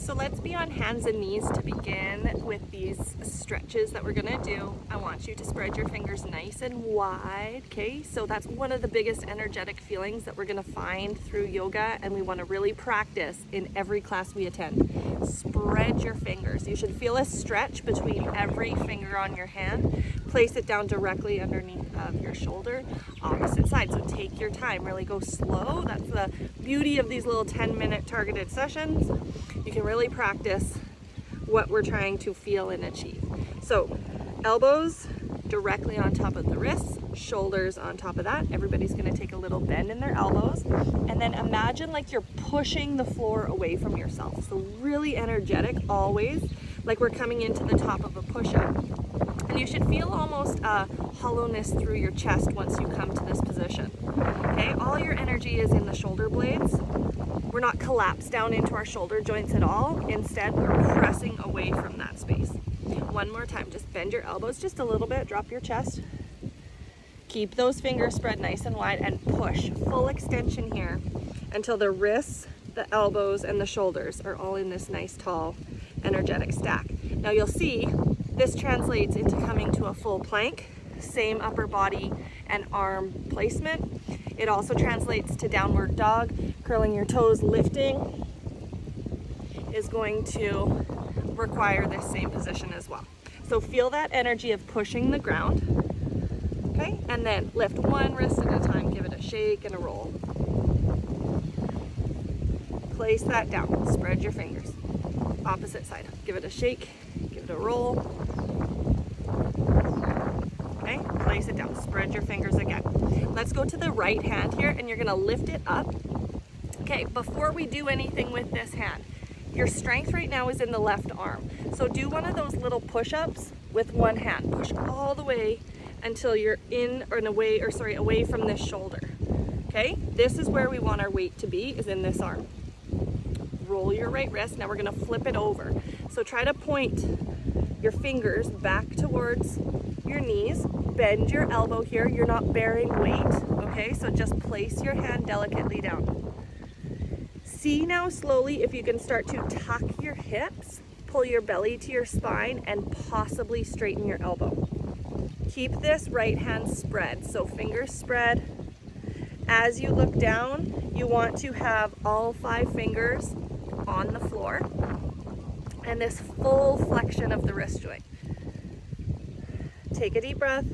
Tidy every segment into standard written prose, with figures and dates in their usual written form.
So let's be on hands and knees to begin with these stretches that we're gonna do. I want you to spread your fingers nice and wide, okay? So that's one of the biggest energetic feelings that we're gonna find through yoga, and we wanna really practice in every class we attend. Spread your fingers. You should feel a stretch between every finger on your hand. Place it down directly underneath of your shoulder, opposite side. So take your time, really go slow. That's the beauty of these little 10-minute targeted sessions. You can really practice what we're trying to feel and achieve. So elbows directly on top of the wrists, shoulders on top of that. Everybody's gonna take a little bend in their elbows, and then imagine like you're pushing the floor away from yourself. So really energetic always, like we're coming into the top of a push-up. And you should feel almost a hollowness through your chest once you come to this position. Okay, all your energy is in the shoulder blades. We're not collapsed down into our shoulder joints at all. Instead, we're pressing away from that space. One more time, just bend your elbows just a little bit, drop your chest. Keep those fingers spread nice and wide and push, full extension here until the wrists, the elbows, and the shoulders are all in this nice, tall, energetic stack. Now you'll see this translates into coming to a full plank, same upper body and arm placement. It also translates to downward dog. Curling your toes, lifting is going to require this same position as well. So feel that energy of pushing the ground, okay? And then lift one wrist at a time, give it a shake and a roll. Place that down, spread your fingers. Opposite side, give it a shake, give it a roll. Okay, place it down, spread your fingers again. Let's go to the right hand here, and you're gonna lift it up. Okay, before we do anything with this hand, your strength right now is in the left arm. So do one of those little push-ups with one hand. Push all the way until you're away from this shoulder. Okay, this is where we want our weight to be, is in this arm. Roll your right wrist. Now we're gonna flip it over. So try to point your fingers back towards your knees. Bend your elbow here. You're not bearing weight, okay? So just place your hand delicately down. See now slowly if you can start to tuck your hips, pull your belly to your spine, and possibly straighten your elbow. Keep this right hand spread, so fingers spread. As you look down, you want to have all 5 fingers on the floor and this full flexion of the wrist joint. Take a deep breath.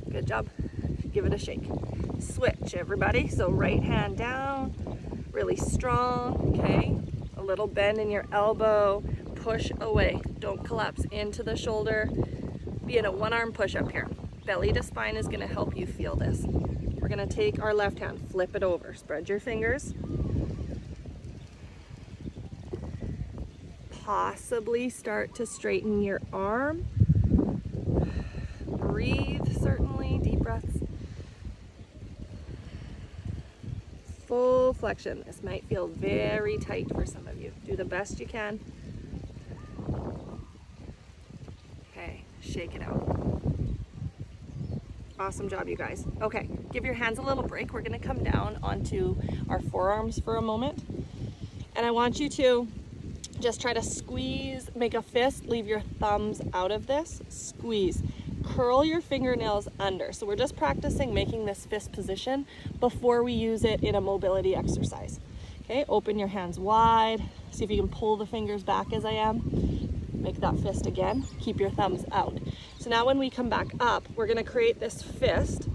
Good job. Give it a shake. Switch, everybody. So right hand down, really strong, okay? A little bend in your elbow, push away. Don't collapse into the shoulder. Be in a one-arm push-up here. Belly to spine is gonna help you feel this. We're gonna take our left hand, flip it over, spread your fingers. Possibly start to straighten your arm. Breathe, certainly, deep breaths. Full flexion. This might feel very tight for some of you. Do the best you can. Okay, shake it out. Awesome job, you guys. Okay, give your hands a little break. We're gonna come down onto our forearms for a moment. And I want you to just try to squeeze, make a fist, leave your thumbs out of this, squeeze. Curl your fingernails under. So we're just practicing making this fist position before we use it in a mobility exercise. Okay, open your hands wide. See if you can pull the fingers back as I am. Make that fist again. Keep your thumbs out. So now when we come back up, we're gonna create this fist.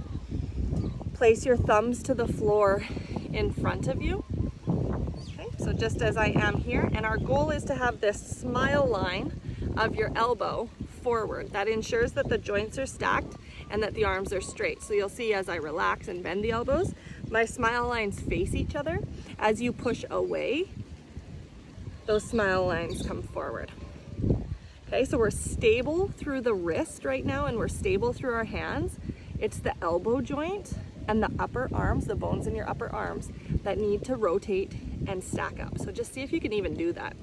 Place your thumbs to the floor in front of you. Okay, so just as I am here, and our goal is to have this smile line of your elbow forward. That ensures that the joints are stacked and that the arms are straight. So you'll see as I relax and bend the elbows, my smile lines face each other. As you push away, those smile lines come forward. Okay, so we're stable through the wrist right now, and we're stable through our hands. It's the elbow joint and the upper arms, the bones in your upper arms, that need to rotate and stack up. So just see if you can even do that.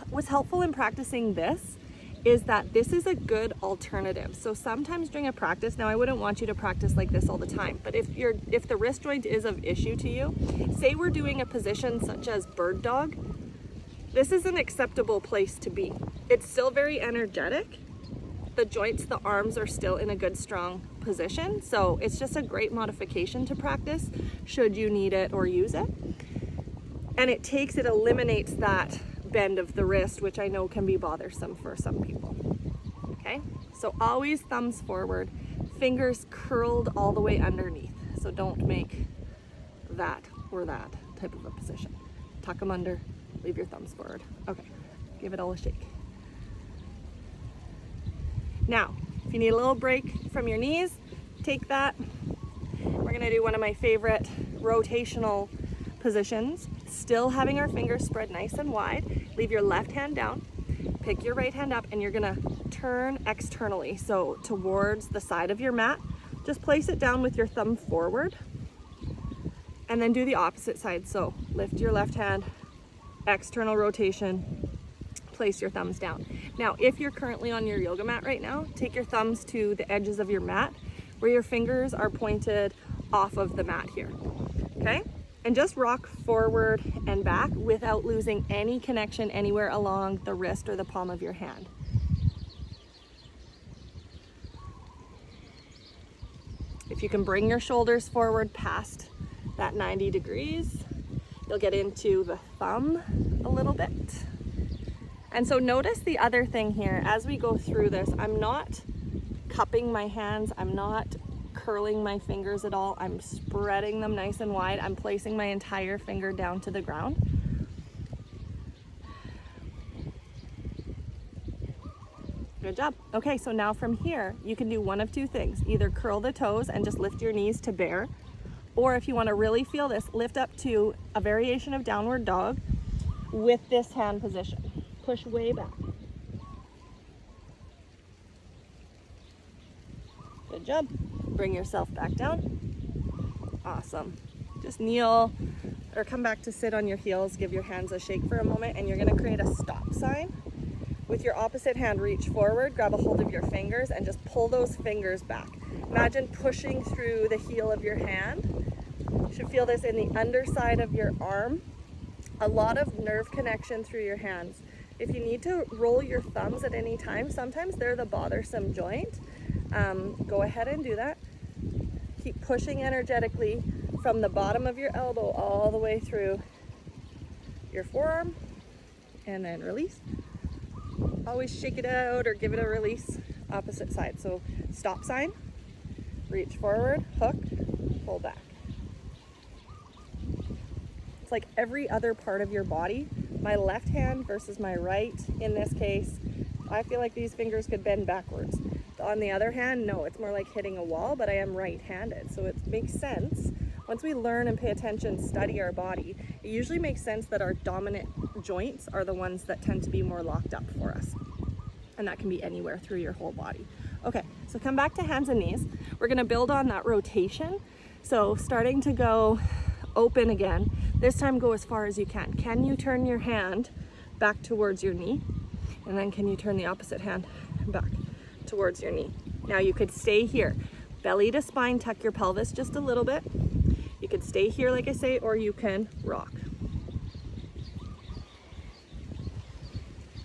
What's helpful in practicing this is that this is a good alternative. So sometimes during a practice, now I wouldn't want you to practice like this all the time, but if the wrist joint is of issue to you, say we're doing a position such as bird dog, this is an acceptable place to be. It's still very energetic. The joints, the arms are still in a good strong position. So it's just a great modification to practice should you need it or use it. And it eliminates that bend of the wrist, which I know can be bothersome for some people. Okay, so always thumbs forward, fingers curled all the way underneath. So don't make that or that type of a position. Tuck them under, leave your thumbs forward. Okay, give it all a shake. Now, if you need a little break from your knees, take that. We're gonna do one of my favorite rotational positions, still having our fingers spread nice and wide. Leave your left hand down, pick your right hand up, and you're gonna turn externally, so towards the side of your mat. Just place it down with your thumb forward, and then do the opposite side. So lift your left hand, external rotation, place your thumbs down. Now, if you're currently on your yoga mat right now, take your thumbs to the edges of your mat where your fingers are pointed off of the mat here, okay? And just rock forward and back without losing any connection anywhere along the wrist or the palm of your hand. If you can bring your shoulders forward past that 90 degrees, you'll get into the thumb a little bit. And so notice the other thing here, as we go through this, I'm not cupping my hands, I'm not curling my fingers at all, I'm spreading them nice and wide, I'm placing my entire finger down to the ground. Good job. Okay, so now from here, you can do one of two things. Either curl the toes and just lift your knees to bear, or if you want to really feel this, lift up to a variation of downward dog with this hand position. Push way back. Good job. Bring yourself back down. Awesome. Just kneel or come back to sit on your heels. Give your hands a shake for a moment, and you're going to create a stop sign. With your opposite hand, reach forward, grab a hold of your fingers, and just pull those fingers back. Imagine pushing through the heel of your hand. You should feel this in the underside of your arm. A lot of nerve connection through your hands. If you need to roll your thumbs at any time, sometimes they're the bothersome joint. Go ahead and do that. Keep pushing energetically from the bottom of your elbow all the way through your forearm, and then release. Always shake it out or give it a release. Opposite side. So stop sign, reach forward, hook, pull back. It's like every other part of your body. My left hand versus my right, in this case, I feel like these fingers could bend backwards. On the other hand, no, it's more like hitting a wall, but I am right-handed. So it makes sense. Once we learn and pay attention, study our body, it usually makes sense that our dominant joints are the ones that tend to be more locked up for us. And that can be anywhere through your whole body. Okay, so come back to hands and knees. We're gonna build on that rotation. So starting to go open again. This time go as far as you can. Can you turn your hand back towards your knee? And then can you turn the opposite hand back towards your knee? Now you could stay here. Belly to spine, tuck your pelvis just a little bit. You could stay here like I say, or you can rock.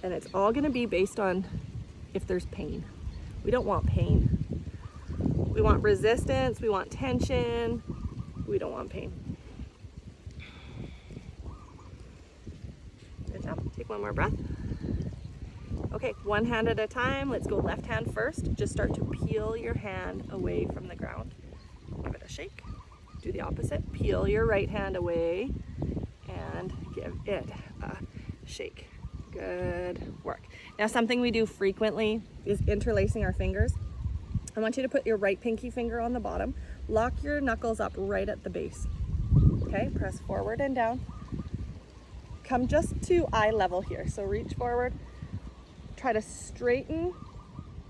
And it's all gonna be based on if there's pain. We don't want pain. We want resistance, we want tension, we don't want pain. Good job. Take one more breath. Okay, one hand at a time. Let's go left hand first. Just start to peel your hand away from the ground. Give it a shake. Do the opposite. Peel your right hand away and give it a shake. Good work. Now something we do frequently is interlacing our fingers. I want you to put your right pinky finger on the bottom. Lock your knuckles up right at the base. Okay, press forward and down. Come just to eye level here. So reach forward. Try to straighten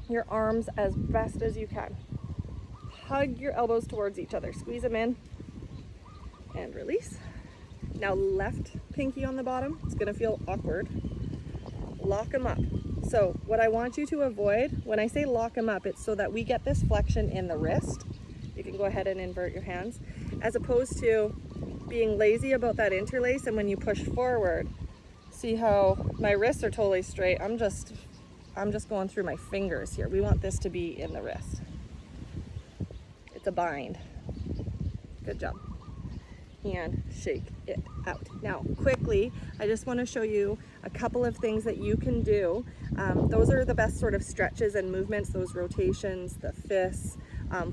your arms as best as you can. Hug your elbows towards each other. Squeeze them in and release. Now left pinky on the bottom. It's gonna feel awkward. Lock them up. So what I want you to avoid, when I say lock them up, it's so that we get this flexion in the wrist. You can go ahead and invert your hands, as opposed to being lazy about that interlace. And when you push forward, see how my wrists are totally straight. I'm just going through my fingers here. We want this to be in the wrist. It's a bind. Good job. And shake it out. Now, quickly, I just want to show you a couple of things that you can do. Those are the best sort of stretches and movements, those rotations, the fists,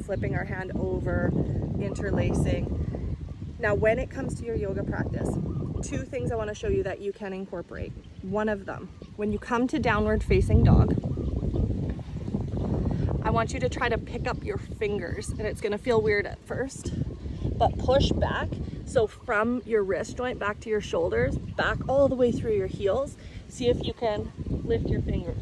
flipping our hand over, interlacing. Now, when it comes to your yoga practice, two things I want to show you that you can incorporate. One of them, when you come to downward facing dog, I want you to try to pick up your fingers, and it's going to feel weird at first, but push back. So from your wrist joint back to your shoulders, back all the way through your heels. See if you can lift your fingers.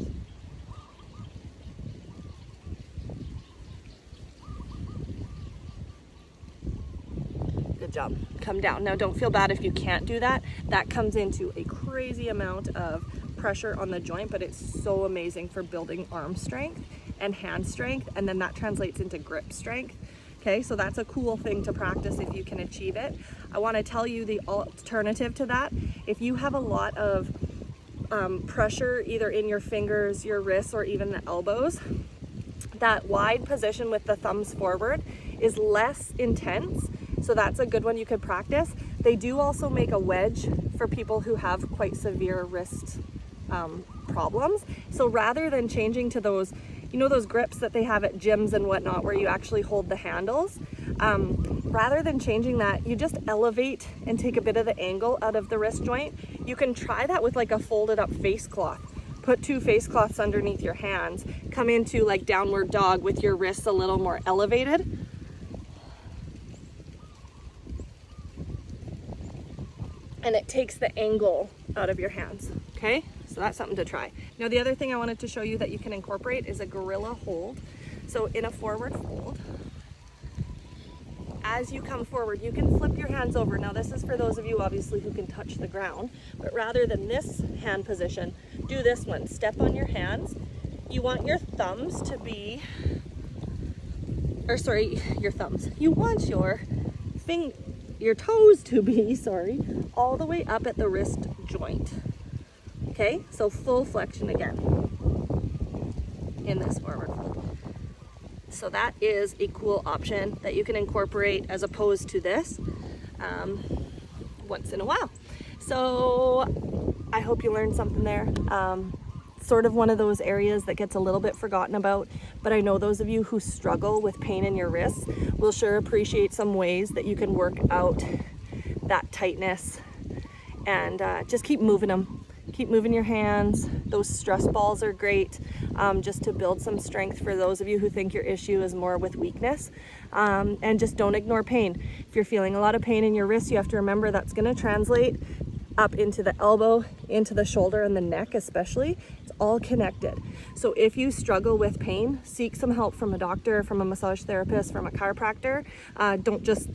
Good job. Come down. Now don't feel bad if you can't do that. That comes into a crazy amount of pressure on the joint, but it's so amazing for building arm strength and hand strength, and then that translates into grip strength. Okay, so that's a cool thing to practice if you can achieve it. I want to tell you the alternative to that. If you have a lot of pressure either in your fingers, your wrists, or even the elbows, that wide position with the thumbs forward is less intense. So that's a good one you could practice. They do also make a wedge for people who have quite severe wrist problems. So rather than changing to those, you know, those grips that they have at gyms and whatnot where you actually hold the handles, rather than changing that, you just elevate and take a bit of the angle out of the wrist joint. You can try that with like a folded up face cloth. Put two face cloths underneath your hands, come into like downward dog with your wrists a little more elevated. And it takes the angle out of your hands, okay? So that's something to try. Now the other thing I wanted to show you that you can incorporate is a gorilla hold. So in a forward fold, as you come forward, you can flip your hands over. Now this is for those of you obviously who can touch the ground, but rather than this hand position, do this one. Step on your hands. You want your thumbs to be, you want your toes to be, all the way up at the wrist joint. Okay, so full flexion again in this forward fold. So that is a cool option that you can incorporate as opposed to this once in a while. So I hope you learned something there. Sort of one of those areas that gets a little bit forgotten about, but I know those of you who struggle with pain in your wrists will sure appreciate some ways that you can work out that tightness, and just keep moving them. Keep moving your hands. Those stress balls are great, just to build some strength for those of you who think your issue is more with weakness. And just don't ignore pain. If you're feeling a lot of pain in your wrist, you have to remember that's going to translate up into the elbow, into the shoulder, and the neck especially. It's all connected. So if you struggle with pain, seek some help from a doctor, from a massage therapist, from a chiropractor. Don't just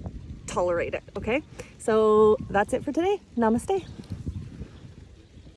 tolerate it, okay? So that's it for today. Namaste.